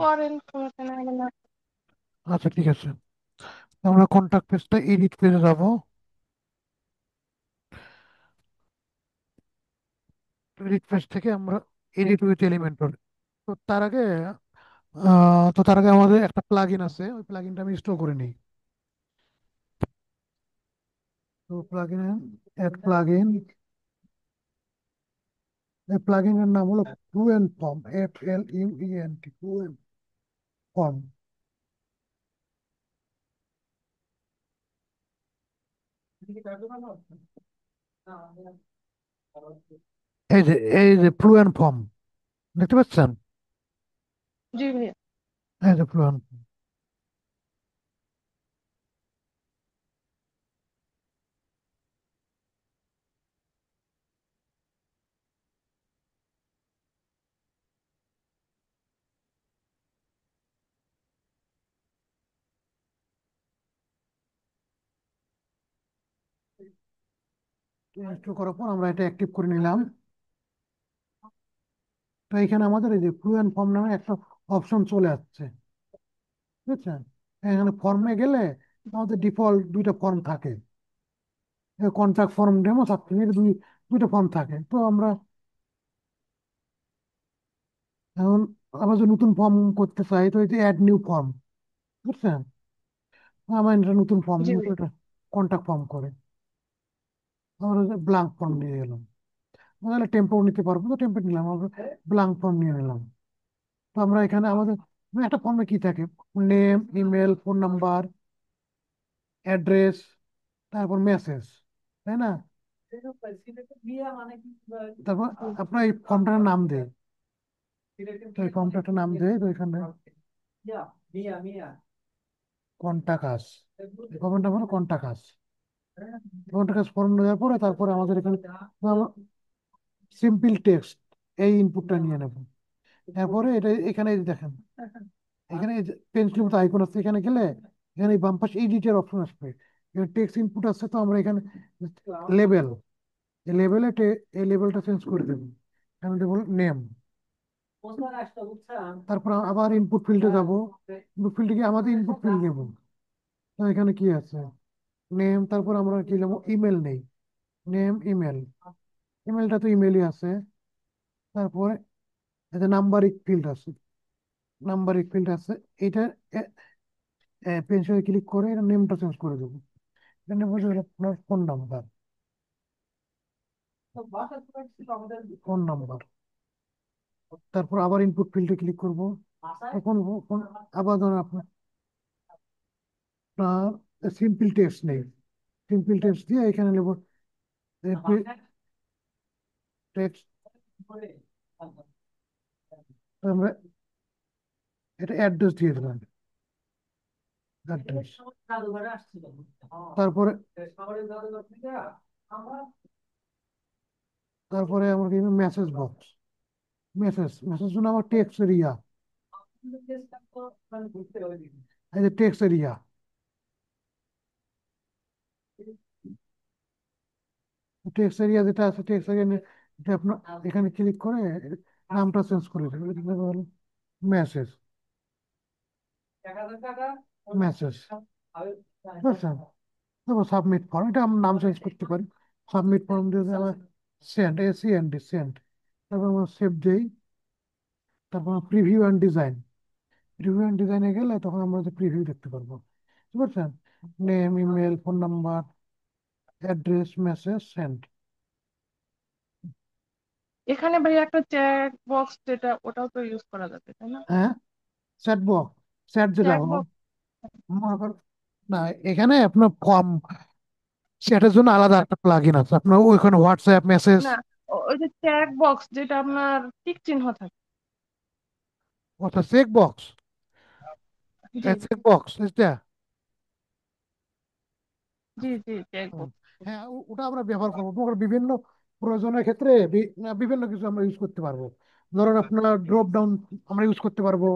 করেন, সমস্যা নাই আমার না- আচ্ছা ঠিক আছে, আমরা কন্টাক্ট পেজটা এডিট পেজে যাব। এডিট পেজ থেকে আমরা এডিট উইথ এলিমেন্টর। তো তার আগে আমাদের একটা প্লাগইন আছে, ওই প্লাগইনটা আমি ইনস্টল করে নিই। তো প্লাগইন, এক প্লাগইন, এই প্লাগইনের নাম হলো fluent form, FLUENT, fluent form. এই যে ফ্লুয়েন্ট ফর্ম দেখতে পাচ্ছেন? জি ভাইয়া। এই যে ফ্লুয়েন্ট। ইনস্টল করার পর আমরা এটা অ্যাক্টিভ করে নিলাম। তো এখানে আমাদের এই যে ফ্লুয়েন্ট ফর্ম নামে একটা অপশন চলে আসছে, বুঝছেন? এখানে ফর্মে গেলে আমাদের ডিফল্ট দুইটা ফর্ম থাকে, কন্ট্রাক্ট ফর্ম, ডেমো সার্টিফিকেট, দুইটা ফর্ম থাকে। তো আমরা এখন আমরা যে নতুন ফর্ম করতে চাই, তো এই যে অ্যাড নিউ ফর্ম, বুঝছেন? আমার এটা নতুন ফর্ম, জি নতুন ভাইয়া। একটা কন্ট্যাক্ট ফর্ম করে আমরা ব্ল্যাঙ্ক ফর্ম নিয়ে গেলাম। তাহলে টেম্পো নিতে পারবো, তো টেম্পো নিলাম, আমরা ব্ল্যাঙ্ক ফর্ম নিয়ে নিলাম। তো আমরা এখানে আমাদের একটা ফর্মে কি থাকে, name, email, phone number, address, তারপর মেসেজ, তাই না? তারপর আপনার এই ফর্মটার নাম দেয়, তো এই ফর্মটা একটা নাম দেয়, তো এখানে কন্টাকাস, এই ফর্মের নাম হলো কন্টাকাস। কন্টাকাস ফর্ম নেওয়ার পরে তারপরে আমাদের এখানে সিম্পল টেক্সট, এই ইনপুটটা নিয়ে নেব। তারপরে এটা এখানে এই যে দেখেন, এখানে পেন্সিল মতো আইকন আছে, এখানে গেলে এখানে বাম পাশে এডিটের অপশন আসবে। এখানে টেক্সট ইনপুট আছে, তো আমরা এখানে লেবেল, এই লেবেলে এই লেবেলটা চেঞ্জ করে দেবো। আমি দেবো নেম। তারপর আবার ইনপুট ফিল্ডে যাব, ইনপুট ফিল্ডে গিয়ে আমাদের ইনপুট ফিল্ড নেব। তো এখানে কি আছে, নেম, তারপর আমরা কি নেবো, ইমেল নেই, নেম, ইমেল, ইমেলটা তো ইমেলই আছে। তারপরে এতে নাম্বারিক ফিল্ড আছে, নাম্বারিক ফিল্ড আছে। এটা পেন্সিলে ক্লিক করে এটা নেমটা চেঞ্জ করে দেবো। এখানে বসে আপনার ফোন নাম্বার, ফোন নাম্বার। তারপর আবার ইনপুট ফিল্ডে ক্লিক করব। এখন আবার ধরুন আপনার সিম্পল টেক্সট নেই, সিম্পল টেক্সট দিয়ে এখানে নেব টেক্সট। আমরা এটা অ্যাড্রেস দিয়ে দেবেন, অ্যাড্রেস। তারপরে আমরা কি মেসেজ বক্স, মেসেজ জন্য আমার টেক্সট এরিয়া, এই যে টেক্সট এরিয়া, টেক্সট এরিয়া যেটা আছে, টেক্সট এরিয়া এটা আপনার এখানে ক্লিক করে নামটা চেঞ্জ করে দেবেন, মেসেজ, মেসেজ, বুঝছেন? তারপর সাবমিট ফর্ম, এটা আমরা নাম চেঞ্জ করতে পারি। সাবমিট ফর্ম দিয়ে আবার সেন্ড, তারপর আমরা সেভ দেই। তারপর preview and design, preview and ডিজাইনে গেলে তখন আমরা যে প্রিভিউ দেখতে পারবো, বুঝতে পারছেন? Name, email, phone number, address, message, send. এখানে ভাইয়া একটা চ্যাট বক্স যেটা, ওটাও তো ইউজ করা যাবে তাই না? হ্যাঁ, চ্যাট বক্স, চ্যাট যেটা চ্যাট হলো, বক্স। মনে করেন, না, এখানে আপনার ফর্ম, চ্যাটের জন্য আলাদা একটা প্লাগইন আছে আপনার, ওইখানে হোয়াটসঅ্যাপ মেসেজ। না, ওই যে চ্যাট বক্স যেটা আপনার টিক চিহ্ন থাকে। অর্থাৎ চেক বক্স, জি চেক বক্স এটা। জি জি, চ্যাট হুম। বক্স। হ্যাঁ, ওটা আমরা ব্যবহার করবো, মনে করেন বিভিন্ন প্রয়োজনের ক্ষেত্রে বিভিন্ন কিছু আমরা ইউজ করতে পারবো। ধরেন আপনার ড্রপ ডাউন আমরা ইউজ করতে পারবো।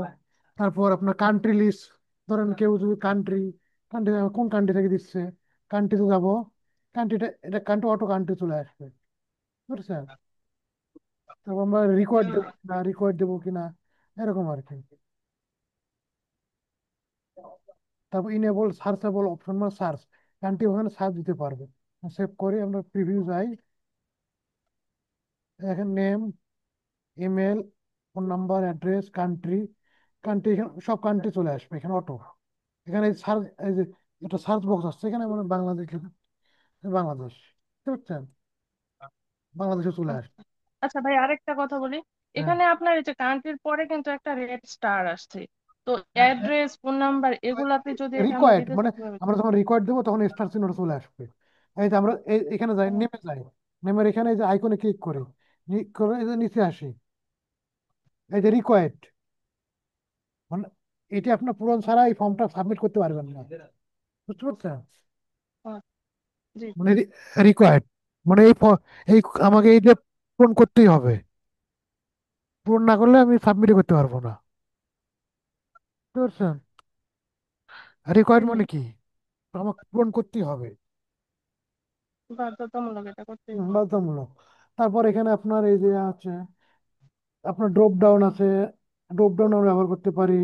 তারপর আপনার কান্ট্রি লিস্ট, ধরেন কেউ যদি কান্ট্রি কোন কান্ট্রি থেকে দিচ্ছে, কান্ট্রিতে যাব, কান্ট্রিটা এটা কান্ট্রি অটো কান্ট্রি চলে আসবে, বুঝছেন? তারপর আমরা রিকোয়ার্ড দেবো কিনা, এরকম আর কি। তারপর ইনেবল সার্চেবল অপশন মানে সার্চ, কান্ট্রি ওখানে সার্চ দিতে পারবে। সেভ করে আমরা প্রিভিউ যাই, এখানে name, email, phone number, address, country, country এখানে সব কান্ট্রি চলে আসবে এখানে অটো। এখানে সার্চ, এই যে একটা সার্চ বক্স আসছে এখানে, মানে বাংলাদেশ বাংলাদেশ, বুঝতে পারছেন, বাংলাদেশে চলে আসবে। আচ্ছা আচ্ছা ভাই, আরেকটা কথা বলি। হ্যাঁ, এখানে আপনার এই যে কান্ট্রির পরে কিন্তু একটা রেড স্টার আসছে, তো অ্যাড্রেস, ফোন নাম্বার এগুলাতে যদি আমরা রিকোয়ার্ড দিতে মানে চাই কিভাবে আমরা দিবো? যখন রিকোয়ার্ড দেবো তখন স্টার চিহ্নটা চলে আসবে। এই যে আমরা এখানে যাই, ও, নেমে যাই, নেমের এখানে এই যে আইকনে ক্লিক করে, এই যে নিচে আসি, এই যে রিকোয়ার্ড, মানে এটি আপনার পূরণ ছাড়া এই ফর্মটা সাবমিট করতে পারবেন না, বুঝতে পারছেন? ও, জি জি। মানে রিকোয়ার্ড মানে এই আমাকে এই যে পূরণ করতেই হবে, পূরণ না করলে আমি সাবমিট করতে পারবো না, বুঝতে পারছেন? রিকোয়ার্ড হুম মানে হুম। কি, আমাকে পূরণ করতেই হবে, বাধ্যতামূলক, এটা করতেই হবে। বাধ্যতামূলক। তারপর এখানে আপনার এই যে আছে, আপনার ড্রপ ডাউন আছে, ড্রপ ডাউন আমরা ব্যবহার করতে পারি।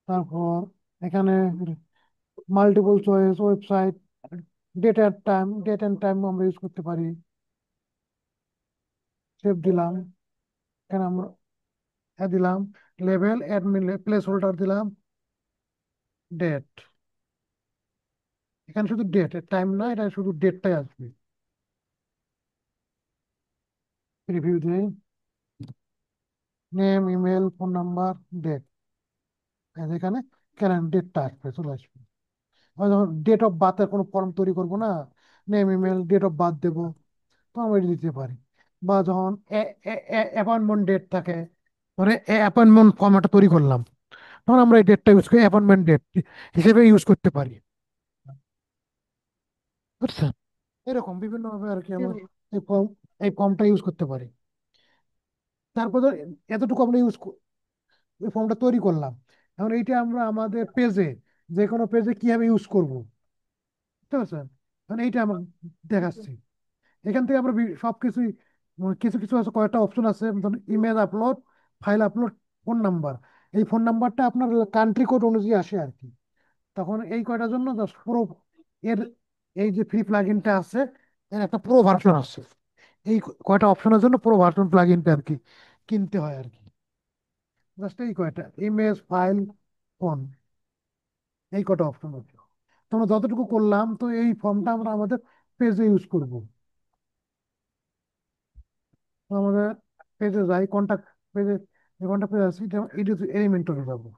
তারপর এখানে multiple choice, website, date and time আমরা ইউজ করতে পারি। সেভ দিলাম, এখানে আমরা দিলাম লেভেল, অ্যাডমিন প্লেস হোল্ডার দিলাম, ডেট, এখানে শুধু ডেট, টাইম না, এটা শুধু ডেটটাই আসবে। রিভিউ দেই, name, email, phone number, date, এখানে ক্যালেন্ডার ডেটটা আসবে, চলে আসবে। আমি যখন ডেট অফ বার্থের কোনো ফর্ম তৈরি করবো না, name, email, date of birth দেবো, তো আমরা এটা দিতে পারি। বা যখন অ্যাপয়েন্টমেন্ট ডেট থাকে, ধরে অ্যাপয়েন্টমেন্ট ফর্ম একটা তৈরি করলাম, তখন আমরা এই ডেটটা ইউজ করি, অ্যাপয়েন্টমেন্ট ডেট হিসেবে ইউজ করতে পারি, বুঝছেন? এরকম বিভিন্ন ভাবে আর কি জি আমরা জি। এই ফর্ম, এই ফর্মটা ইউজ করতে পারি। তারপর ধর এতটুকু আমরা এই ফর্মটা তৈরি করলাম, এখন এইটা আমরা আমাদের পেজে, যে কোনো পেজে কিভাবে ইউজ করব, বুঝতে পারছেন? মানে এইটা আমরা দেখাচ্ছি। এখান থেকে আমরা সবকিছুই, কিছু কিছু আছে, কয়েকটা অপশন আছে, ধরুন image upload, file upload, phone number. এই ফোন নাম্বারটা আপনার কান্ট্রি কোড অনুযায়ী আসে আর কি। তখন এই কয়টার জন্য জাস্ট পুরো এর, এই যে ফ্রি প্লাগইনটা আছে, এর একটা প্রো ভার্সন আছে। এই কয়টা অপশনের জন্য প্রো ভার্সন প্লাগইনটা আর কি কিনতে হয় আর কি। জাস্ট এই কয়টা, ইমেজ, ফাইল, ফোন, এই কয়টা অপশন আছে। তো আমরা যতটুকু করলাম, তো এই ফর্মটা আমরা আমাদের পেজে ইউজ করব। তো আমাদের পেজে যাই, কন্ট্যাক্ট পেজে, যে কন্ট্যাক্ট পেজ আছে এটা এলিমেন্টরে যাবো।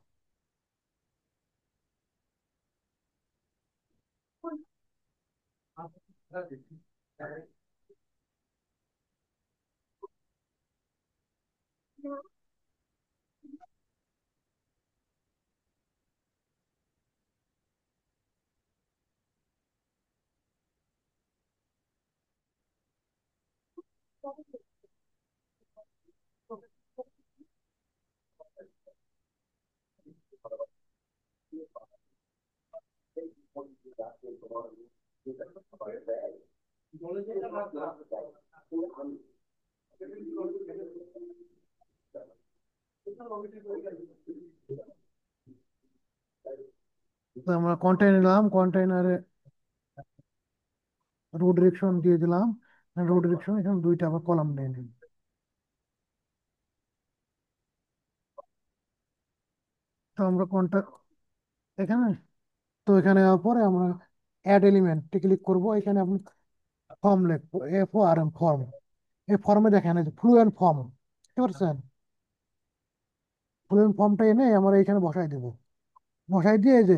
তো আমরা কন্টেইনার নিলাম, কন্টেইনারে রো ডিরেকশন দিয়ে দিলাম, রো ডিরেকশন এখানে দুইটা আবার কলাম নিয়ে নিই। তো আমরা কোনটা এখানে, তো এখানে যাওয়ার পরে আমরা অ্যাড এলিমেন্টে ক্লিক করবো, এখানে আপনি ফর্ম লিখবো, FORM ফর্ম। এই ফর্মে দেখেন এই যে ফ্লুয়েন্ট ফর্ম, বুঝতে পারছেন? ফ্লুয়েন্ট ফর্মটা এনে আমরা এখানে বসাই দেবো, বসাই দিয়ে এই যে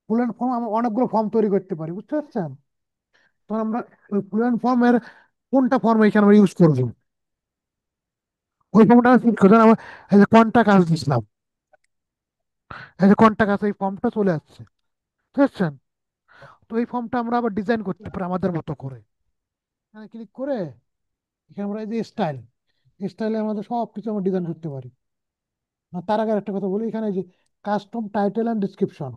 ফ্লুয়েন্ট ফর্ম, আমরা অনেকগুলো ফর্ম তৈরি করতে পারি, বুঝতে পারছেন? তো আমরা ওই ফ্লুয়েন্ট ফর্মের কোনটা ফর্ম এখানে আমরা ইউজ করবো, ওই ফর্মটা সিলেক্ট করে আমরা এই যে কন্টাক্ট কাজ দিচ্ছিলাম, এই যে কন্টাক্ট আছে, এই ফর্মটা চলে আসছে, বুঝতে পারছেন? তো এই ফর্মটা আমরা আবার ডিজাইন করতে পারি আমাদের মতো করে। এখানে ক্লিক করে এখানে আমরা এই যে স্টাইল, স্টাইলে আমাদের সব কিছু আমরা ডিজাইন করতে পারি। আর তার আগে একটা কথা বলি, এখানে যে কাস্টম টাইটেল অ্যান্ড ডিসক্রিপশন,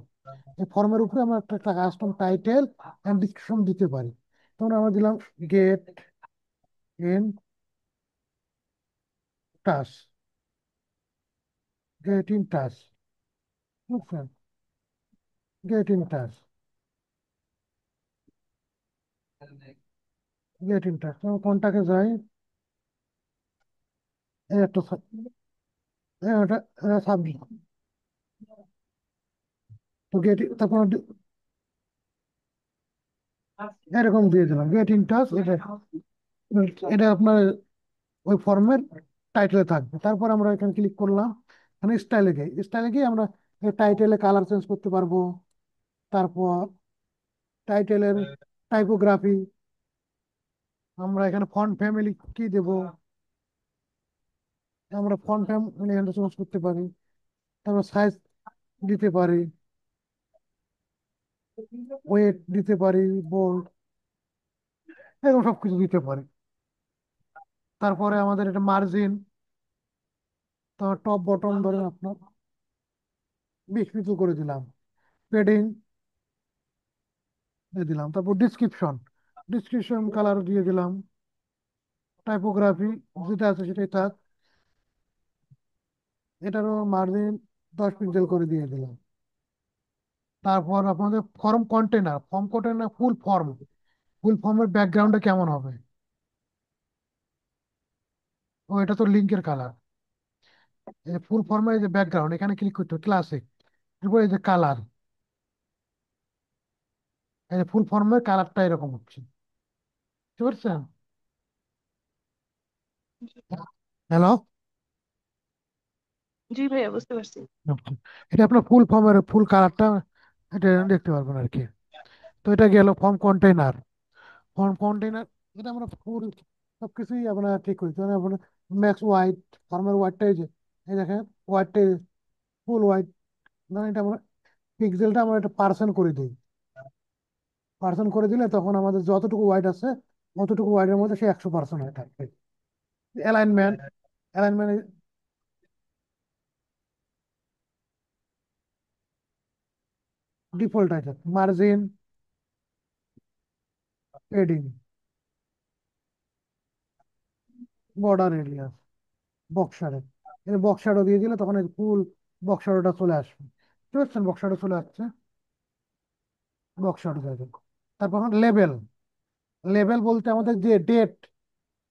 এই ফর্মের উপরে আমরা একটা কাস্টম টাইটেল অ্যান্ড ডিসক্রিপশন দিতে পারি। তখন আমরা দিলাম get in touch, get in touch, বুঝছেন? Get in touch, get in touch কোনটাকে যাই, এই একটা এটা সাবজেক্ট, তো গেট, তারপর এরকম দিয়ে দিলাম গেট ইন টাচ। এটা এটা আপনার ওই ফর্মের টাইটেলে থাকবে। তারপর আমরা এখানে ক্লিক করলাম, এখানে স্টাইলে গিয়ে আমরা টাইটেলে কালার চেঞ্জ করতে পারবো। তারপর টাইটেলের টাইপোগ্রাফি, আমরা এখানে ফন্ট ফ্যামিলি কি দেব, আমরা ফন্ট ফ্যামিলি এখানে চেঞ্জ করতে পারি। তারপর সাইজ দিতে পারি, ওয়েট দিতে পারি, বোল্ড, এরকম সবকিছু দিতে পারি। তারপরে আমাদের এটা মার্জিন, তারপর টপ বটম ধরেন আপনার 20 পিক্সেল করে দিলাম, পেডিং দিয়ে দিলাম। তারপর ডিসক্রিপশন, ডিসক্রিপশন কালার দিয়ে দিলাম, টাইপোগ্রাফি যেটা আছে সেটাই থাক, এটারও মার্জিন 10 পিক্সেল করে দিয়ে দিলাম। তারপর আপনাদের ফর্ম কন্টেনার ফুল ফর্মের ব্যাকগ্রাউন্ডে কেমন হবে, ও এটা তো লিঙ্কের কালার। এই ফুল ফর্মের যে ব্যাকগ্রাউন্ড, এখানে ক্লিক করতে হবে ক্লাসিক, এরপর এই যে কালার, এই যে ফুল ফর্মের কালারটা এরকম হচ্ছে, বুঝতে পারছেন? হ্যালো, জি ভাইয়া, বুঝতে পারছি। এটা আপনার ফুল ফর্মের ফুল কালারটা এটা দেখতে পারবেন আর কি। তো এটা গেল ফর্ম কন্টেইনার। এটা আমরা ফুল সবকিছুই আমরা ঠিক করি, যেমন আপনার ম্যাক্স হোয়াইট, ফর্মের হোয়াইটটা এই যে, এই দেখেন হোয়াইটটা ফুল হোয়াইট, ধরেন এটা আমরা পিক্সেলটা আমরা এটা পার্সেন্ট করে দিই। পার্সেন্ট করে দিলে তখন আমাদের যতটুকু হোয়াইট আছে অতটুকু হোয়াইটের মধ্যে সে 100% হয়ে থাকবে। অ্যালাইনমেন্ট, অ্যালাইনমেন্ট ডিফল্ট আছে, মার্জিন, পেডিং, বর্ডার এরিয়া, বক্সারে, এই বক্সারও দিয়ে দিলে তখন এই ফুল বক্সারটা চলে আসবে। বুঝতে পারছেন? বক্সারটা চলে আসছে, বক্সারও যাবে। তারপর লেবেল, লেবেল বলতে আমাদের যে ডেট,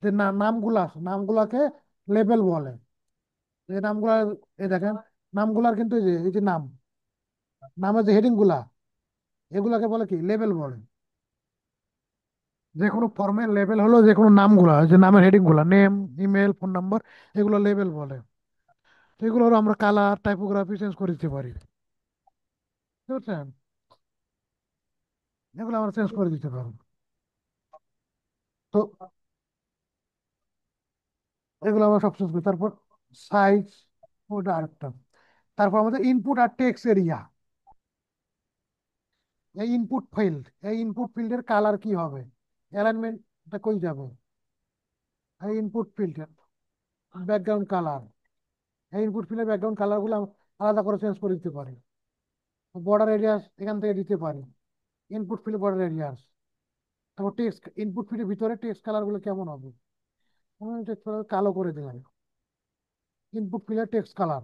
যে নামগুলা আছে, নামগুলাকে লেবেল বলে। এই নামগুলা, এই দেখেন নামগুলার কিন্তু এই যে নামের যে হেডিং গুলা, এগুলাকে বলে কি লেবেল বলে। যে কোনো ফর্মের লেবেল হলো যে কোনো নামগুলা, যে নামের হেডিং গুলা, নেম, ইমেল, ফোন নাম্বার, এগুলো লেবেল বলে। তো এগুলো হলো আমরা কালার টাইপোগ্রাফি চেঞ্জ করে দিতে পারি, বুঝতে পারছেন? এগুলো আমরা চেঞ্জ করে দিতে পারবো। তো এগুলো আমরা সব চেঞ্জ করি। তারপর সাইজ, ওটা আরেকটা। তারপর আমাদের ইনপুট আর টেক্সট এরিয়া, এই ইনপুট ফিল্ডের কালার কি হবে, অ্যালাইনমেন্টটা কই যাবে, এই ইনপুট ফিল্ডের ব্যাকগ্রাউন্ড কালার, এই ইনপুট ফিল্ডের ব্যাকগ্রাউন্ড কালারগুলো আলাদা করে চেঞ্জ করে দিতে পারি। বর্ডার এরিয়াস এখান থেকে দিতে পারি, ইনপুট ফিল্ড বর্ডার এরিয়াস। তারপর টেক্সট, ইনপুট ফিল্ডের ভিতরে টেক্সট কালার গুলো কেমন হবে, টেক্সট কালার কালো করে দিলাম, ইনপুট ফিল্ডের টেক্সট কালার,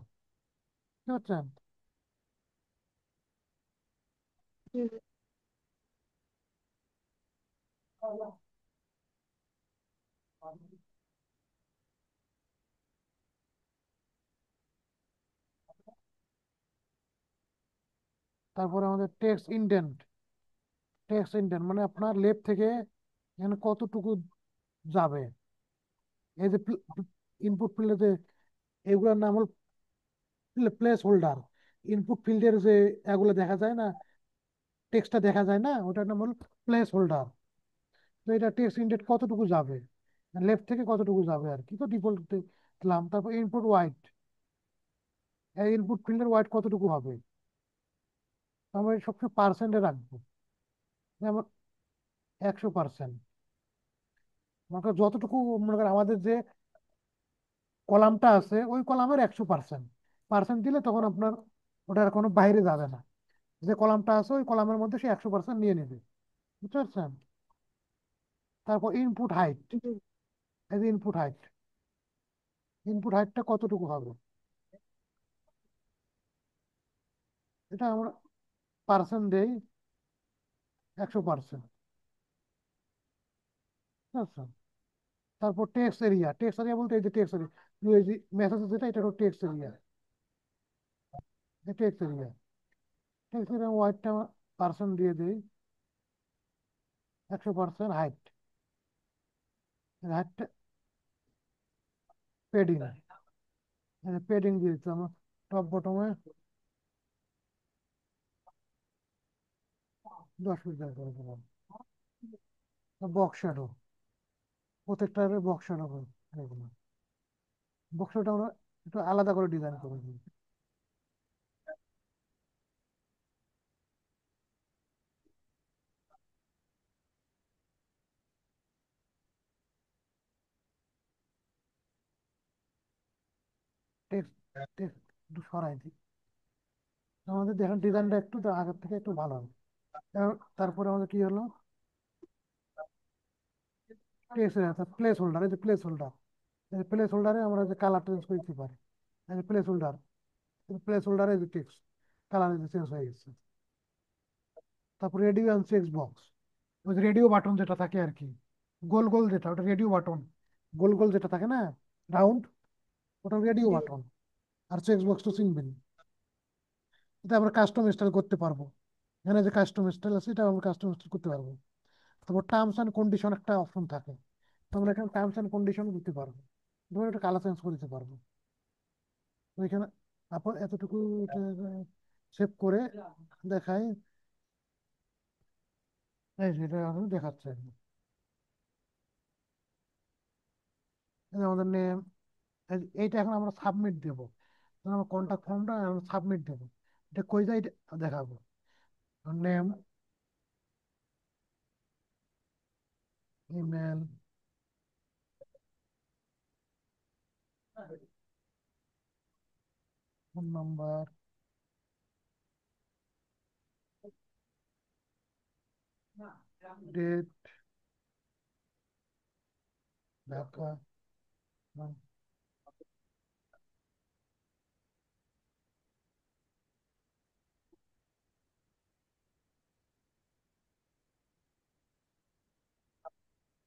বুঝতে পারছেন? জি, তারপরে আমাদের টেক্সট ইন্ডেন্ট মানে আপনার লেফট থেকে এখানে কতটুকু যাবে। এই যে ইনপুট ফিল্ডে, এগুলোর নাম হল প্লেস হোল্ডার। ইনপুট ফিল্ডের যে এগুলো দেখা যায় না, টেক্সটটা দেখা যায় না, ওটার নাম হল প্লেস হোল্ডার। তো এটা টেক্সট ইন্ডেন্ট কতটুকু যাবে, লেফট থেকে কতটুকু যাবে আর কি, তো ডিফল্ট দিলাম। তারপর ইনপুট ওয়াইড, এই ইনপুট ফিল্ডের ওয়াইড কতটুকু হবে, আমরা সবসময় পার্সেন্টে রাখবো, যেমন 100%। মনে করেন যতটুকু, মনে করেন আমাদের যে কলামটা আছে ওই কলামের 100%, পার্সেন্ট দিলে তখন আপনার ওটার কোনো বাইরে যাবে না। যে কলামটা আছে ওই কলামের মধ্যে সে 100% নিয়ে নেবে, বুঝতে পারছেন? তারপর ইনপুট হাইট, জি। এই যে ইনপুট হাইটটা কতটুকু হবে, এটা আমরা পার্সেন্ট দেই 100%। আচ্ছা, তারপর টেক্সট এরিয়া বলতে এই যে টেক্সট এরিয়া, এই যে মেসেজ যেটা এটা হলো টেক্সট এরিয়া, টেক্সট এরিয়া ওয়াইডটা পার্সেন্ট দিয়ে দিই 100%। হাইটটা পেডিং, পেডিং দিয়ে দিতে আমরা টপ বটমে 10 পিক্সেল করে দিলাম। বক্স শ্যাডো, প্রত্যেকটার বক্স শ্যাডো করে দিলাম। বক্স শ্যাডো আমরা একটু আলাদা করে ডিজাইন করে দিই। টেক্সট টেক্সট একটু সরাই দিই, আমাদের দেখেন ডিজাইনটা একটু তো আগের থেকে একটু ভালো হবে। তারপরে আমাদের কি হলো, টেক্সট প্লেস হোল্ডার, এই যে প্লেস হোল্ডারে আমরা যে কালার চেঞ্জ করতে পারি। এই যে প্লেস হোল্ডারে যে টেক্সট কালার চেঞ্জ হয়ে গেছে। তারপর রেডিও অ্যান্ড চেক বক্স, ওই যে রেডিও বাটন যেটা থাকে আর কি, গোল গোল যেটা, ওটা রেডিও বাটন। গোল গোল যেটা থাকে না, রাউন্ড, ওটা রেডিও জি বাটন। আর চেক বক্স তো চিনবেন, এটা আমরা কাস্টম স্টাইল করতে পারবো। এখানে যে কাস্টম স্টাইল আছে এটা আমরা কাস্টম স্টাইল করতে পারবো। তারপর টার্মস অ্যান্ড কন্ডিশন একটা অপশন থাকে, তো আমরা এখানে টার্মস অ্যান্ড কন্ডিশন দিতে পারবো, ধরো এটা কালার চেঞ্জ করে দিতে পারবো। তো এখানে আপনার এতটুকু সেভ করে দেখাই, এই যে এটা আমি দেখাচ্ছে। এই যে আমাদের নেম, এইটা এখন আমরা সাবমিট দেবো, তখন আমরা কন্ট্যাক্ট ফর্মটা সাবমিট দেবো। এটা কই যায় এটা দেখাবো। Name, email, phone number, date, Dhaka,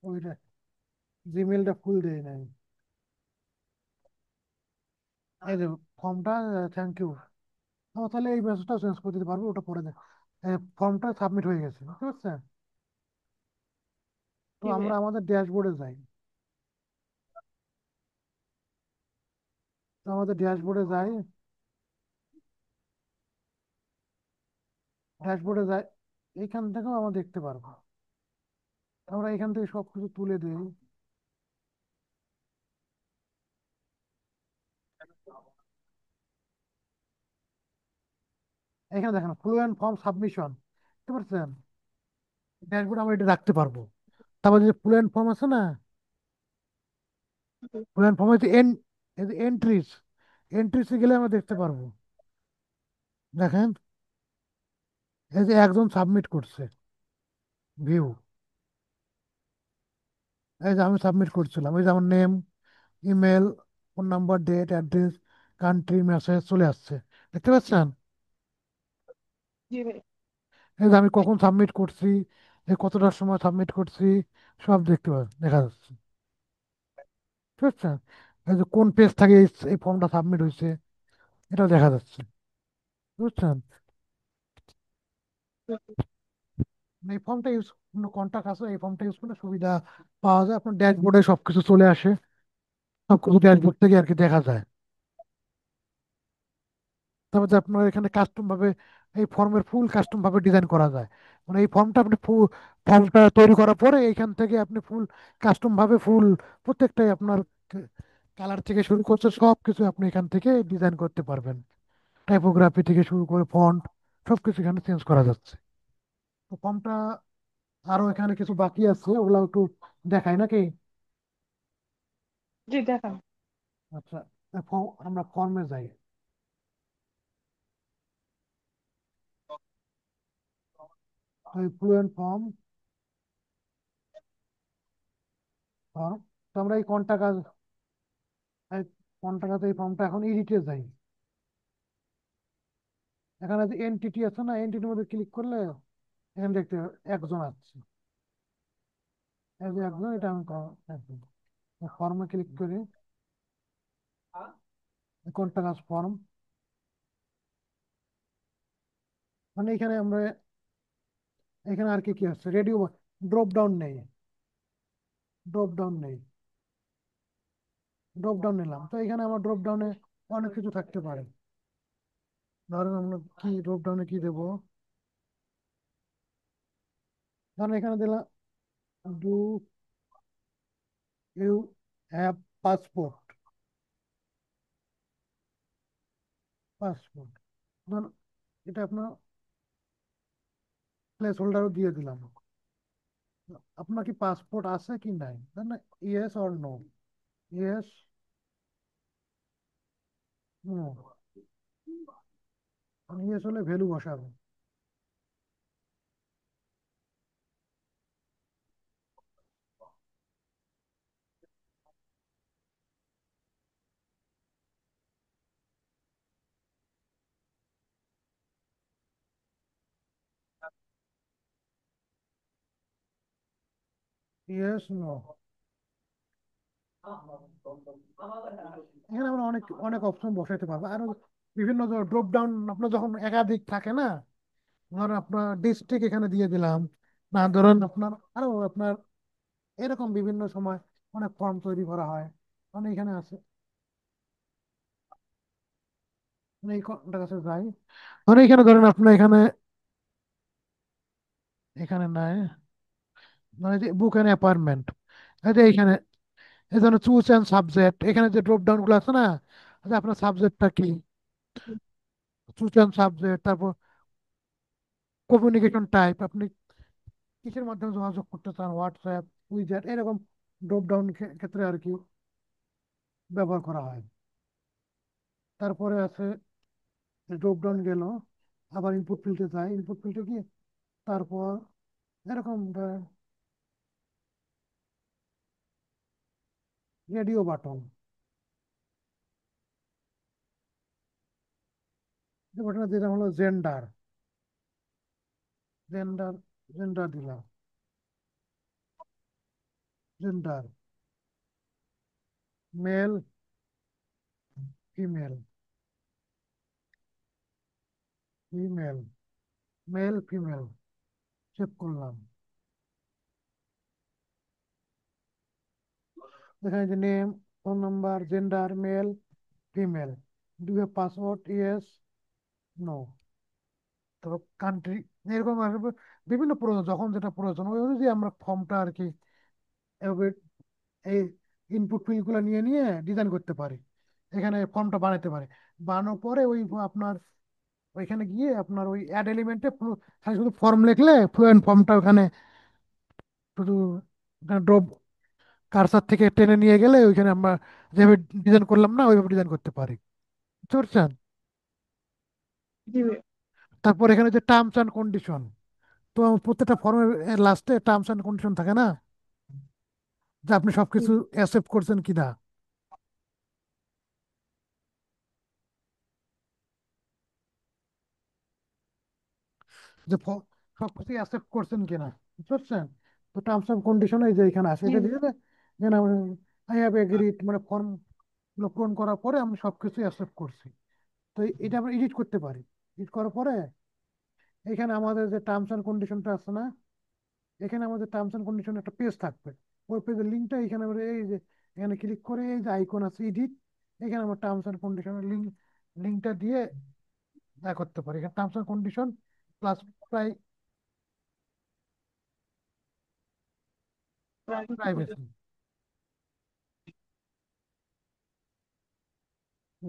ওইটা জিমেলটা ফুল দেয় নাই। এই যে ফর্মটা, থ্যাংক ইউ, তাহলে এই মেসেজটা চেঞ্জ করে দিতে পারবো, ওটা পরে দেখ। ফর্মটা সাবমিট হয়ে গেছে, বুঝতে পারছেন? তো জি আমরা ভাইয়া। আমাদের ড্যাশবোর্ডে যাই। তো আমাদের ড্যাশবোর্ডে যাই, এইখান থেকেও আমরা দেখতে পারবো। আমরা এখান থেকে সবকিছু তুলে দিই। এখানে দেখেন ফ্লুয়েন্ট ফর্ম সাবমিশন, বুঝতে পারছেন? ড্যাশবোর্ড আমরা এটা রাখতে পারবো। তারপর যে ফ্লুয়েন্ট ফর্ম আছে না, ফ্লুয়েন্ট ফর্ম হচ্ছে এন্ট্রিজ, এন্ট্রিজে গেলে আমরা দেখতে পারবো। দেখেন, এই যে একজন সাবমিট করছে, ভিউ, এই যে আমি সাবমিট করছিলাম, এই যে আমার name, email, phone number, date, address, country, message চলে আসছে, দেখতে পাচ্ছেন? জি ভাইয়া। এই যে আমি কখন সাবমিট করছি, এই কতটার সময় সাবমিট করছি, সব দেখা যাচ্ছে, ঠিক আছে? এই যে কোন পেজ থেকে এই ফর্মটা সাবমিট হয়েছে, এটাও দেখা যাচ্ছে, বুঝছেন? এই ফর্মটা ইউজ, কন্টাক্ট আছে, এই ফর্মটা ইউজ করলে সুবিধা পাওয়া যায়, আপনার ড্যাশবোর্ডে সবকিছু চলে আসে, সবকিছু ড্যাশবোর্ড থেকে আর কি দেখা যায়। তারপর যে আপনার এখানে কাস্টম ভাবে এই ফর্মের ফুল কাস্টম ভাবে ডিজাইন করা যায়, মানে এই ফর্মটা আপনি ফর্মটা তৈরি করার পরে এইখান থেকে আপনি ফুল কাস্টম ভাবে ফুল প্রত্যেকটাই আপনার কালার থেকে শুরু করছে সব কিছু আপনি এখান থেকে ডিজাইন করতে পারবেন। টাইপোগ্রাফি থেকে শুরু করে ফন্ট সবকিছু এখানে চেঞ্জ করা যাচ্ছে। তো ফর্মটা আরো এখানে কিছু বাকি আছে, ওগুলো একটু দেখাই নাকি? জি দেখান। আচ্ছা, আমরা ফর্মে যাই। ফ্লুয়েন্ট ফর্ম, তো আমরা এই কন্টাক্ট এই ফর্মটা এখন এডিটে যাই। এখানে যে এনটিটি আছে না, এনটিটির মধ্যে ক্লিক করলে এখানে দেখতে একজন আছে, এই যে একজন, এটা আমি ফর্মে ক্লিক করি, কন্টাক্ট ফর্ম। মানে এখানে আমরা, এখানে আর কি কি আছে, রেডিও, ড্রপ ডাউন নেই, ড্রপ ডাউন নেই, ড্রপ ডাউন নিলাম, তো এখানে আমার ড্রপ ডাউনে অনেক কিছু থাকতে পারে। ধরেন আমরা কি ড্রপ ডাউনে কি দেবো, ধরেন এখানে দিলাম do you have passport, passport, ধরুন এটা আপনার প্লেস হোল্ডারও দিয়ে দিলাম, আপনার কি পাসপোর্ট আছে কি নাই, তাই না, yes or no, yes, no, yes হলে ভ্যালু বসাবো, ইয়েস নো। এখানে আমরা অনেক অনেক অপশন বসাইতে পারবো, আর বিভিন্ন ড্রপ ডাউন আপনার যখন একাধিক থাকে না, ধরুন আপনার ডিস্ট্রিক্ট এখানে দিয়ে দিলাম, না ধরুন আপনার আরো আপনার এরকম বিভিন্ন সময় অনেক ফর্ম তৈরি করা হয়, মানে এখানে আছে, মানে এই কোনটা কাছে যাই, মানে এখানে ধরেন আপনার এখানে, এখানে নাই, মানে যে বুক অ্যান্ড অ্যাপয়েন্টমেন্ট, এই যে এইখানে এই ধরনের চুজ অ্যান্ড সাবজেক্ট, এখানে যে ড্রপ ডাউন গুলো আছে না, যে আপনার সাবজেক্টটা কি, চুজ অ্যান্ড সাবজেক্ট, তারপর কমিউনিকেশন টাইপ, আপনি কিসের মাধ্যমে যোগাযোগ করতে চান, হোয়াটসঅ্যাপ, উইজ্যাট, এরকম ড্রপ ডাউন ক্ষেত্রে আর কি ব্যবহার করা হয়। তারপরে আছে ড্রপ ডাউন গেল, আবার ইনপুট ফিল্ডে যায়, ইনপুট ফিল্ডে গিয়ে তারপর এরকম রেডিও বাটন, যে বাটনে দিলাম হলো জেন্ডার, জেন্ডার, জেন্ডার দিলাম, gender, male, female, female, male female, check করলাম, এখানে যে name, phone number, gender, male, female, do have password, yes, no, তারপর কান্ট্রি, এরকম আর কি বিভিন্ন প্রয়োজন, যখন যেটা প্রয়োজন ওই অনুযায়ী আমরা ফর্মটা আর কি এভাবে এই ইনপুট ফিল্ড গুলো নিয়ে নিয়ে ডিজাইন করতে পারি, এখানে ফর্মটা বানাতে পারি, বানানোর পরে ওই আপনার ওইখানে গিয়ে আপনার ওই অ্যাড এলিমেন্টে খালি শুধু ফর্ম লিখলে ফ্লুয়েন্ট ফর্মটা ওখানে শুধু ড্রপ কারসার থেকে টেনে নিয়ে গেলে ওইখানে আমরা যেভাবে ডিজাইন করলাম না ওইভাবে ডিজাইন করতে পারি, বুঝতে পারছেন। জি ভাইয়া। তারপর এখানে যে টার্মস অ্যান্ড কন্ডিশন, তো প্রত্যেকটা ফর্মের লাস্টে টার্মস অ্যান্ড কন্ডিশন থাকে না, যে আপনি সবকিছু অ্যাকসেপ্ট করছেন কিনা, যে সবকিছু অ্যাকসেপ্ট করছেন কিনা, বুঝতে পারছেন। তো টার্মস অ্যান্ড কন্ডিশন এই যে এখানে আসে, জি এটা দিয়ে দেন আই হ্যাভ এগ্রিড, মানে ফর্ম পূরণ করার পরে আমি সবকিছু অ্যাকসেপ্ট করছি। তো এটা আমরা এডিট করতে পারি, এডিট করার পরে এখানে আমাদের যে টার্মস অ্যান্ড কন্ডিশনটা আছে না, এখানে আমাদের টার্মস অ্যান্ড কন্ডিশন একটা পেজ থাকবে, ওই পেজের লিঙ্কটা এখানে আমরা এই যে এখানে ক্লিক করে এই যে আইকন আছে এডিট, এখানে আমরা টার্মস অ্যান্ড কন্ডিশনের লিঙ্কটা দিয়ে করতে পারি, এখানে terms and condition plus privacy,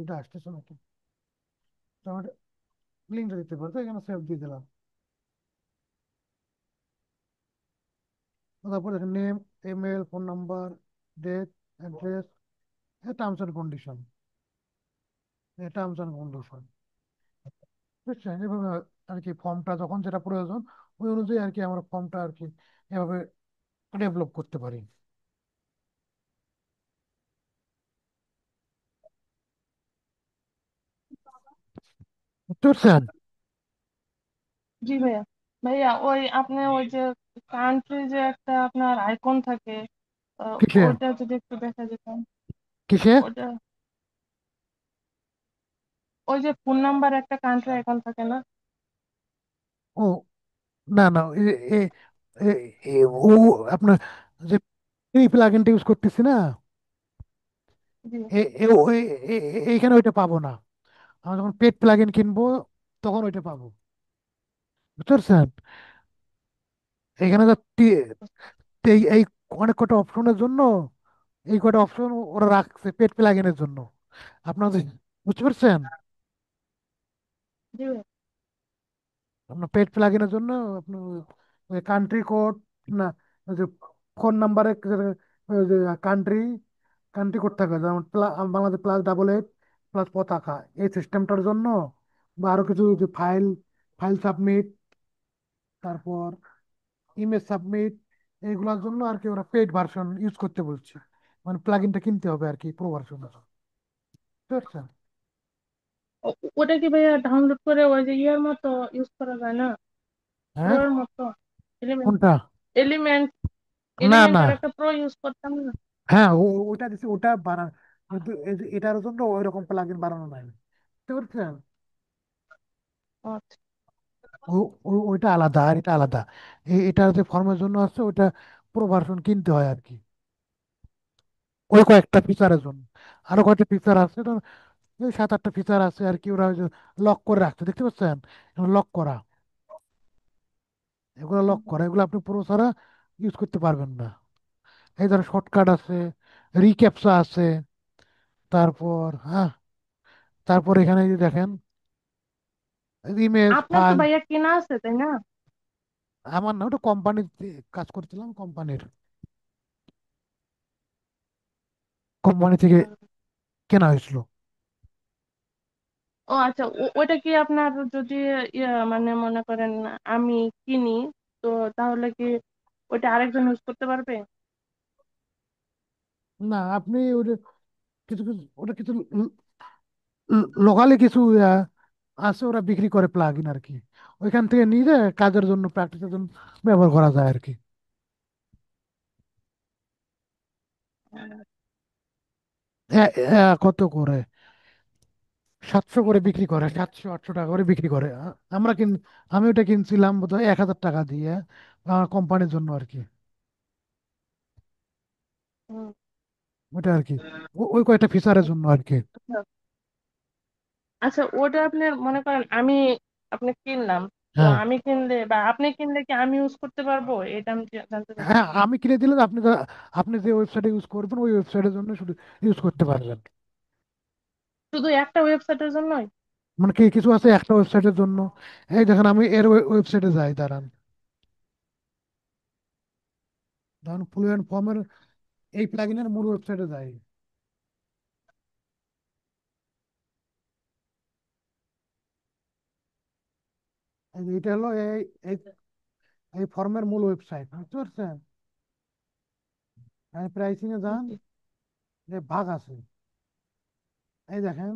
এটা আসতেছে নাকি, তো আমরা লিঙ্কটা দিতে পারি, তো এখানে সেভ দিয়ে দিলাম, তারপর এখানে name, email, phone number, date, address, terms and condition, terms and condition, বুঝছেন, এভাবে আর কি ফর্মটা যখন যেটা প্রয়োজন ওই অনুযায়ী আর কি আমরা ফর্মটা আর কি এভাবে ডেভেলপ করতে পারি, বুঝতে পারছেন। জি ভাইয়া। ভাইয়া ওই আপনি ওই যে কান্ট্রি যে একটা আপনার আইকন থাকে, কিসে? ওইটা যদি একটু দেখা যেত। কিসে? ওটা ওই যে ফোন নাম্বার একটা কান্ট্রি আইকন থাকে না? ও, না না, এ, এ, ও আপনার যে এই প্লাগইনটা ইউজ করতেছি না, জি। এইখানে ওইটা পাবো না। আমরা যখন পেড প্লাগইন কিনবো তখন ওইটা পাবো, বুঝতে পারছেন? এখানে তো এই অনেক কটা অপশনের জন্য এই কটা অপশন ওরা রাখছে পেড প্লাগইনের জন্য আপনাদের, বুঝতে পারছেন? জি ভাইয়া। আপনার পেড প্লাগইনের জন্য আপনার ওই কান্ট্রি কোড, না, ওই যে ফোন নাম্বারে কান্ট্রি কান্ট্রি কোড থাকে, যেমন বাংলাদেশ +88 +পতাকা, এই সিস্টেমটার জন্য, বা আরো কিছু যে ফাইল ফাইল সাবমিট, তারপর ইমেজ সাবমিট, এইগুলোর জন্য আর কি ওরা পেড ভার্সন ইউজ করতে বলছে, মানে প্লাগইনটা কিনতে হবে আর কি, প্রো ভার্সন। বুঝতে পারছেন? ওটা কি ভাইয়া ডাউনলোড করে ওই যে ইয়ার মতো ইউজ করা যায় না? প্রো হ্যাঁ, এর মতো? এলিমেন্ট কোনটা? এলিমেন্ট না না, এলিমেন্টের একটা প্রো ইউজ করতাম না? হ্যাঁ, ওটা দিচ্ছে, ওটা বানানো, কিন্তু এটার জন্য ওই রকম প্লাগইন বানানো নাই, বুঝতে পারছেন? আচ্ছা। ওইটা আলাদা আর এটা আলাদা। এটা যে ফর্মের জন্য আছে ওইটা প্রো ভার্সন কিনতে হয় আর কি, ওই কয়েকটা ফিচারের জন্য। আরো কয়েকটা ফিচার আছে তো, ওই 7-8টা ফিচার আছে আর কি, ওরা লক করে রাখছে, দেখতে পাচ্ছেন? লক করা, এগুলো লক করা, এগুলো আপনি পুরো ছাড়া ইউজ করতে পারবেন না। এই ধরো শর্টকাট আছে, রিক্যাপচা আছে, তারপর হ্যাঁ, তারপর এখানে যদি দেখেন ইমেজ আপনার তো ফাইল। ভাইয়া কেনা আছে তাই না? আমার না, ওটা কোম্পানিতে কাজ করছিলাম, কোম্পানি থেকে কেনা হয়েছিল। ও আচ্ছা, ওইটা কি আপনার যদি মানে মনে করেন আমি কিনি, তো তাহলে কি ওইটা আরেকজন ইউজ করতে পারবে? না, আপনি ওটা কিছু কিছু, ওটা কিছু লোকালি কিছু আছে, ওরা বিক্রি করে প্লাগ ইন আর কি, ওইখান থেকে নিয়ে যায় কাজের জন্য, প্র্যাকটিসের জন্য ব্যবহার করা যায় আর কি। কত করে? 700 করে বিক্রি করে, 700-800 টাকা করে বিক্রি করে। আমরা আমি ওটা কিনছিলাম বোধহয় 1000 টাকা দিয়ে, আমার কোম্পানির জন্য আর কি, হুম। ওটা আর কি, ওই কয়টা ফিচারের জন্য আর কি। আচ্ছা। আচ্ছা, ওটা আপনি মনে করেন আমি আপনি কিনলাম, তো হ্যাঁ, আমি কিনলে বা আপনি কিনলে কি আমি ইউজ করতে পারবো? এটা আমি জানতে চাচ্ছি। হ্যাঁ, আমি কিনে দিলে আপনি যে ওয়েবসাইটে ইউজ করবেন ওই ওয়েবসাইটের জন্য শুধু ইউজ করতে পারবেন। শুধু একটা ওয়েবসাইটের জন্যই? মানে কি কিছু আছে একটা ওয়েবসাইটের জন্য, এই দেখেন আমি এর ওয়েবসাইটে যাই, দাঁড়ান, ধরুন ফ্লুয়েন্ট ফর্মের এই প্লাগইনের মূল ওয়েবসাইটে যাই। এটা হলো এই এই ফর্মের মূল ওয়েবসাইট, বুঝতে পারছেন? প্রাইসিং এ যান, জি। যে ভাগ আছে, এই দেখেন,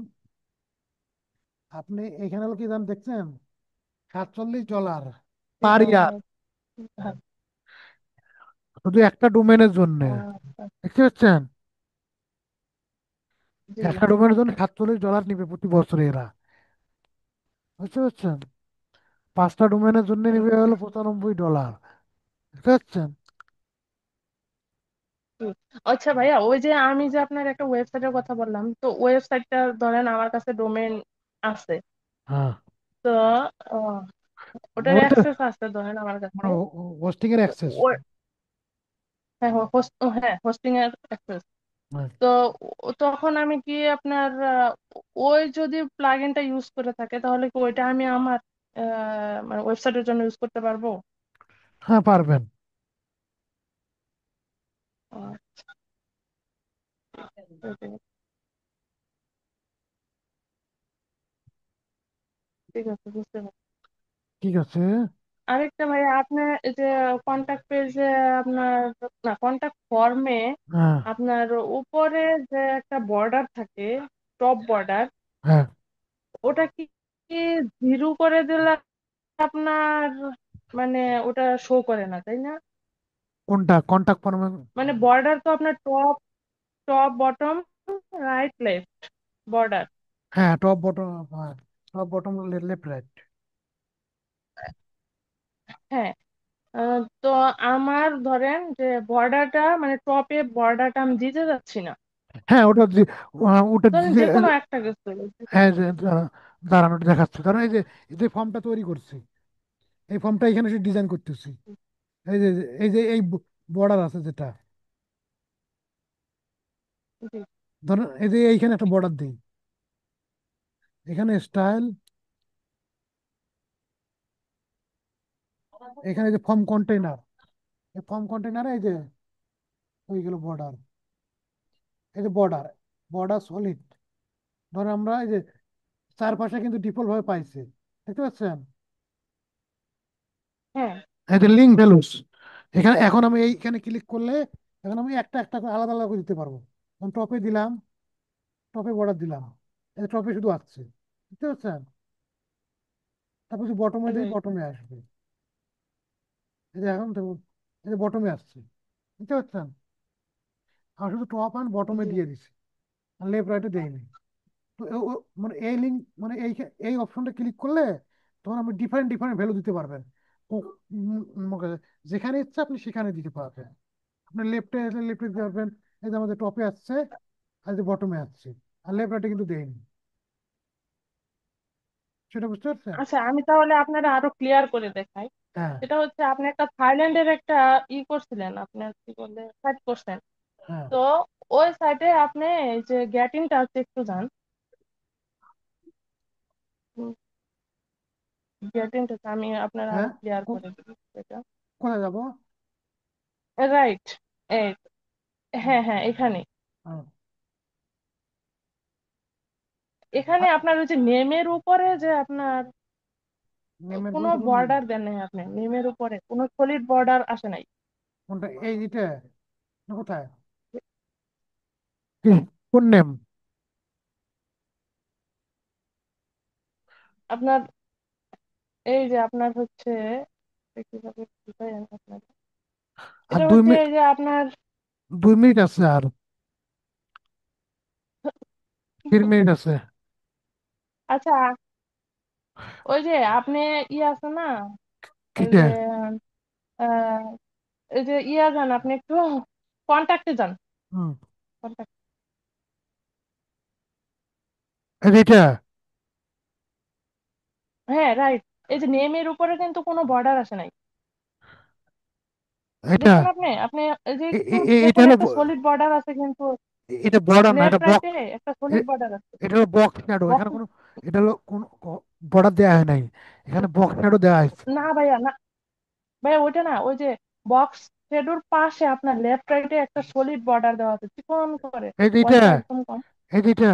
আপনি এখানে হলো কি দাম দেখছেন, $47 জি পার হ্যাঁ ইয়ার, হ্যাঁ। হ্যাঁ। শুধু একটা ডোমেনের জন্য, আচ্ছা। দেখতে পাচ্ছেন? জি। একটা ডোমেনের জন্য $47 নিবে প্রতি বছরে এরা, বুঝতে পারছেন? 5টা ডোমেনের জন্য নিবে হলো $95, বুঝতে পারছেন? হুম। আচ্ছা ভাইয়া, ওই যে আমি যে আপনার একটা ওয়েবসাইটের কথা বললাম, তো ওয়েবসাইটটা ধরেন আমার কাছে ডোমেন আছে, হ্যাঁ, তো আহ, ওটার ওইটা অ্যাক্সেস আছে ধরেন আমার কাছে। মানে হোস্টিং এর তো অ্যাক্সেস। হ্যাঁ, হ্যাঁ, হোস্টিং এর অ্যাক্সেস। তো তখন আমি কি আপনার ওই যদি প্লাগইনটা ইউজ করে থাকে, তাহলে কি ওইটা আমি আমার মানে ওয়েবসাইটের জন্য ইউজ করতে পারবো? হ্যাঁ, পারবেন। আহ, ঠিক ঠিক আছে, বুঝতে পারছি। ঠিক আছে। আরেকটা ভাইয়া, আপনার এই যে কন্টাক্ট পেজে আপনার, না কন্টাক্ট ফর্মে হ্যাঁ, আপনার উপরে যে একটা বর্ডার থাকে, টপ বর্ডার, হ্যাঁ, ওটা কি জিরো করে দিলে আপনার মানে ওটা শো করে না, তাই না? কোনটা কন্টাক্ট ফর্মে? মানে বর্ডার তো আপনার top, top bottom, right left border. হ্যাঁ, টপ বটম। হ্যাঁ, টপ বটম, লেফট রাইট। হ্যাঁ। তো আমার ধরেন যে বর্ডারটা মানে টপে বর্ডারটা আমি দিতে যাচ্ছি না। হ্যাঁ, ওটা ধরেন যে কোনো একটা গেছে। হ্যাঁ, দাঁড়ানো দেখাচ্ছে, কারণ এই যে ফর্মটা তৈরি করছি, এই ফর্মটা এখানে ডিজাইন করতেছি। এই যে এই বর্ডার আছে যেটা, জি। ধরেন এই যে এইখানে একটা বর্ডার দিই, এখানে স্টাইল, এখানে যে ফর্ম কন্টেইনার, এই ফর্ম কন্টেইনারে এই যে হয়ে গেল বর্ডার। এই যে বর্ডার, বর্ডার সলিড। ধরেন আমরা এই যে চারপাশে কিন্তু ডিফল্ট ভাবে পাইছে, দেখতে পাচ্ছেন? হ্যাঁ এই যে লিঙ্ক ভ্যালুস, এখানে এখন আমি এইখানে ক্লিক করলে এখন আমি একটা একটা করে আলাদা আলাদা করে দিতে পারবো। টপে দিলাম, টপে বর্ডার দিলাম, এই টপে শুধু আসছে, বুঝতে পারছেন? তারপর যদি বটমে দিই, right, বটমে আসবে। এই যে এখন দেখুন, এই যে বটমে আসছে, বুঝতে পারছেন? আমি শুধু টপ অ্যান্ড বটমে জি। দিয়ে দিছি, আর লেফট রাইটে দেইনি। তো মানে এই লিঙ্ক, মানে এই অপশনটা ক্লিক করলে তখন আপনি ডিফারেন্ট ডিফারেন্ট ভ্যালু দিতে পারবেন। মানে যেখানে ইচ্ছা আপনি সেখানে দিতে পারবেন। আপনি লেফটে লেফটে দিতে পারবেন, এই যে আমাদের টপে আসছে, আর যে বটমে আসছে, আর লেফট রাইটে কিন্তু দেয়নি। সেটা বুঝতে পারছেন? আচ্ছা, আমি তাহলে আপনারা আরো ক্লিয়ার করে দেখাই। হ্যাঁ, এটা হচ্ছে আপনি একটা থাইল্যান্ডের একটা করছিলেন, আপনার কি বলে সাইট করছেন। হ্যাঁ, তো ওই সাইটে আপনি এই যে গেট ইন টাচ একটু যান। গেট ইন টাচ আমি আপনার আরো হ্যাঁ। ক্লিয়ার করে দিই এটা। কোথায় যাবো? রাইট। এই, হ্যাঁ হ্যাঁ, এখানে। হ্যাঁ, এখানে আপনার ওই যে নেমের উপরে যে আপনার নেমের কোনো বলতে কোন নেম? বর্ডার দেন নাই, আপনি নেমের উপরে কোনো সলিড বর্ডার আসে নাই। কোনটা, এইটা না কোথায়? কি? কোন নেম? আপনার এই যে আপনার হচ্ছে কিভাবে বুঝাই আমি আপনাকে। আর এটা দুই হচ্ছে মিনিট, এই যে আপনার 2 মিনিট আছে, আর 3 মিনিট আছে। আচ্ছা, ওই যে আপনি আছে না, ওই কিটা? যে আহ, এই যে যান আপনি একটু কন্ট্যাক্টে যান। হুম, contact- এইটা, হ্যাঁ রাইট। এই যে নেমের উপরে কিন্তু কোনো বর্ডার আসে নাই। এটা, দেখছেন আপনি আপনি এই যে একটু এটা দেখুন, হলো একটা সলিড বর্ডার আছে কিন্তু এটা বর্ডার না, লেফট এটা রাইটে বক্স। একটা সলিড বর্ডার আছে। এটা হলো বক্স শ্যাডো, এখানে বক্স, কোনো, এটা হলো কোনো বর্ডার দেওয়া হয় নাই, এখানে বক্স শ্যাডো দেওয়া হয়েছে। না ভাইয়া, না ভাইয়া, ওইটা না, ওই যে বক্স শেডোর পাশে আপনার লেফট রাইটে একটা সলিড বর্ডার দেওয়া আছে চিকন করে, এই যে এটা, পয়সা একদম কম। এই যে এটা,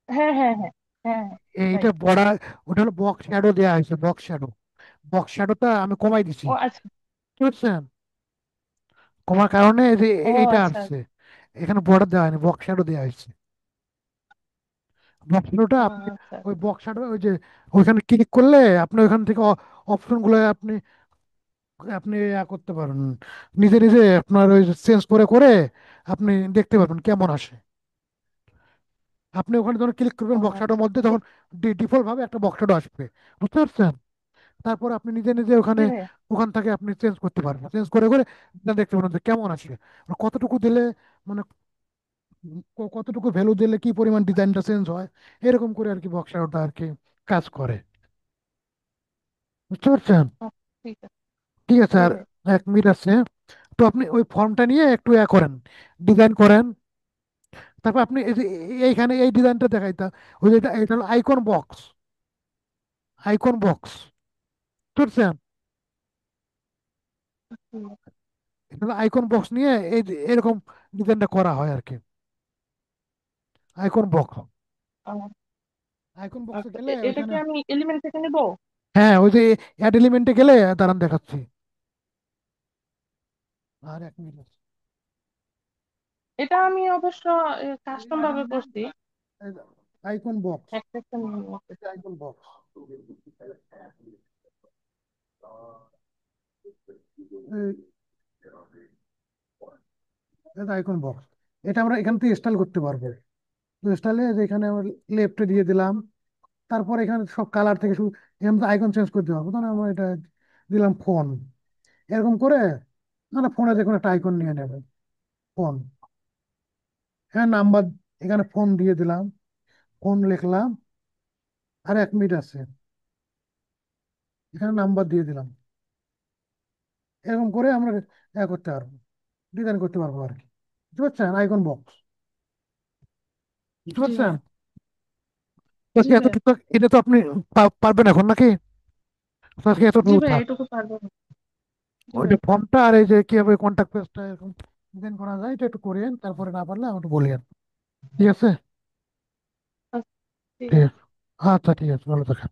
হ্যাঁ হ্যাঁ হ্যাঁ হ্যাঁ। এইটা রাইট। বর্ডার, ওটা হলো বক্স শ্যাডো দেওয়া হয়েছে, বক্স শ্যাডো। বক্স শ্যাডোটা আমি কমাই দিছি, ও আচ্ছা। বুঝছেন? কমার কারণে এই যে ও এইটা আচ্ছা আসছে, আচ্ছা। এখানে বর্ডার দেওয়া হয়নি, বক্স শ্যাডো দেওয়া হয়েছে। বক্স শ্যাডোটা ও আপনি আচ্ছা ওই আচ্ছা। বক্স শ্যাডো, ওই যে ওইখানে ক্লিক করলে আপনি ওইখান থেকে অপশন গুলো আপনি আপনি করতে পারেন, নিজে নিজে আপনার ওই চেঞ্জ করে করে আপনি দেখতে পারবেন কেমন আসে। আপনি ওখানে যখন ক্লিক করবেন ও বক্সাটার আচ্ছা। মধ্যে, তখন ডিফল্ট ভাবে একটা বক্সাটো আসবে, বুঝতে পারছেন? তারপর আপনি নিজে নিজে ওখানে জি ভাইয়া। ওখান থেকে আপনি চেঞ্জ করতে পারবেন, চেঞ্জ করে করে আপনি দেখতে পারেন যে কেমন আসে, মানে কতটুকু দিলে, মানে কতটুকু ভ্যালু দিলে কি পরিমাণ ডিজাইনটা চেঞ্জ হয়, এরকম করে আর কি বক্সাটা আর কি কাজ করে, বুঝতে পারছেন? ও, ঠিক আছে। ঠিক আছে, জি আর ভাই। 1 মিনিট আছে। তো আপনি ওই ফর্মটা নিয়ে একটু করেন, ডিজাইন করেন। তারপর আপনি এই যে এইখানে এই ডিজাইনটা দেখাইতা, ওই যে এটা এটা হলো আইকন বক্স, আইকন বক্স, বুঝছেন? হুম, এটা হলো আইকন বক্স নিয়ে এই যে এরকম ডিজাইনটা করা হয় আর কি, আইকন বক্স। ও, আইকন বক্সে আচ্ছা, গেলে এটা কি ওইখানে, আমি এলিমেন্ট থেকে নিব? হ্যাঁ ওই যে অ্যাড এলিমেন্টে গেলে দাঁড়ান দেখাচ্ছি, আর 1 মিনিট আছে। এটা আমি অবশ্য কাস্টম ভাবে করছি। আইকন বক্স, একটা একটা নিয়ে নিবো। এটা আইকন বক্স, আইকন বক্স, এটা আমরা এখান থেকে স্টাইল করতে পারবো। তো স্টাইলে এখানে আমরা লেফটে দিয়ে দিলাম, তারপর এখানে সব কালার থেকে শুরু, এখানে আইকন চেঞ্জ করতে পারবো। তাহলে আমরা এটা দিলাম ফোন, এরকম করে আমরা ফোনে যে কোনো একটা আইকন নিয়ে নেবে, ফোন। হ্যাঁ, নাম্বার, এখানে ফোন দিয়ে দিলাম, ফোন লিখলাম, আর 1 মিনিট আছে, এখানে নাম্বার দিয়ে দিলাম। এরকম করে আমরা করতে পারবো, ডিজাইন করতে পারবো আর কি। বুঝতে পারছেন আইকন বক্স? বুঝতে জি পারছেন? ভাইয়া। তো জি কি ভাইয়া। এতটুকু এটা তো আপনি পারবেন এখন নাকি? তো আজকে জি এতটুকু ভাইয়া, থাক। এটুকু পারবো। জি ওইটা ভাই। ফর্মটা আর এই যে কিভাবে কন্ট্যাক্ট পেজটা এরকম ডিজাইন করা যায়, এটা একটু করিয়েন, তারপরে না পারলে আমাকে বলিয়েন। ঠিক আছে? আচ্ছা, ঠিক ঠিক আছে। আছে। আচ্ছা, ঠিক আছে, ভালো থাকেন।